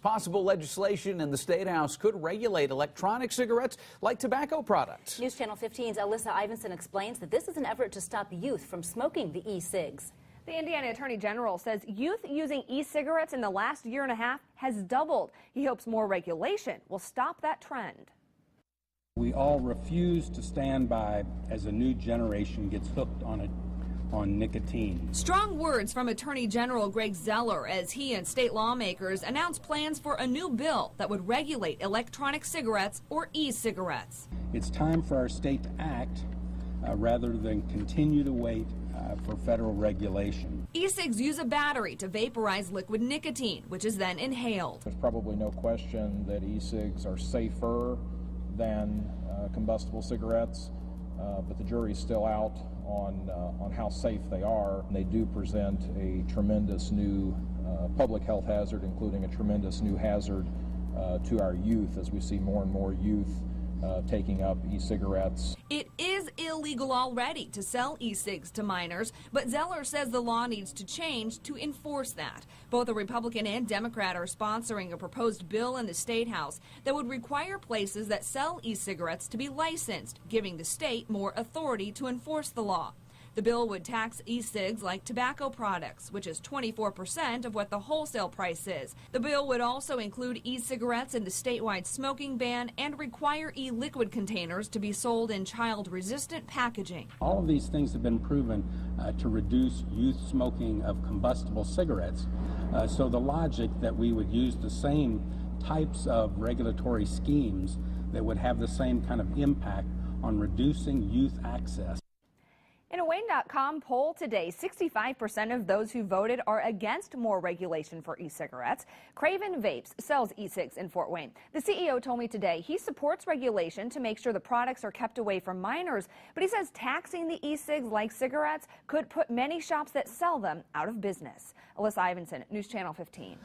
Possible legislation in the State House could regulate electronic cigarettes like tobacco products. News Channel 15's Alyssa Ivinson explains that this is an effort to stop youth from smoking the e-cigs. The Indiana Attorney General says youth using e-cigarettes in the last year and a half has doubled. He hopes more regulation will stop that trend. We all refuse to stand by as a new generation gets hooked on nicotine. Strong words from Attorney General Greg Zoeller as he and state lawmakers announced plans for a new bill that would regulate electronic cigarettes or e-cigarettes. It's time for our state to act rather than continue to wait for federal regulation. E-cigs use a battery to vaporize liquid nicotine, which is then inhaled. There's probably no question that e-cigs are safer than combustible cigarettes, but the jury's still out on how safe they are. They do present a tremendous new public health hazard, including a tremendous new hazard to our youth as we see more and more youth taking up e-cigarettes. It is illegal already to sell e-cigs to minors, but Zoeller says the law needs to change to enforce that. Both a Republican and Democrat are sponsoring a proposed bill in the State House that would require places that sell e-cigarettes to be licensed, giving the state more authority to enforce the law. The bill would tax e-cigs like tobacco products, which is 24% of what the wholesale price is. The bill would also include e-cigarettes in the statewide smoking ban and require e-liquid containers to be sold in child-resistant packaging. All of these things have been proven to reduce youth smoking of combustible cigarettes. So the logic that we would use the same types of regulatory schemes that would have the same kind of impact on reducing youth access. In a Wayne.com poll today, 65% of those who voted are against more regulation for e-cigarettes. Craven Vapes sells e-cigs in Fort Wayne. The CEO told me today he supports regulation to make sure the products are kept away from minors, but he says taxing the e-cigs like cigarettes could put many shops that sell them out of business. Alyssa Ivinson, News Channel 15.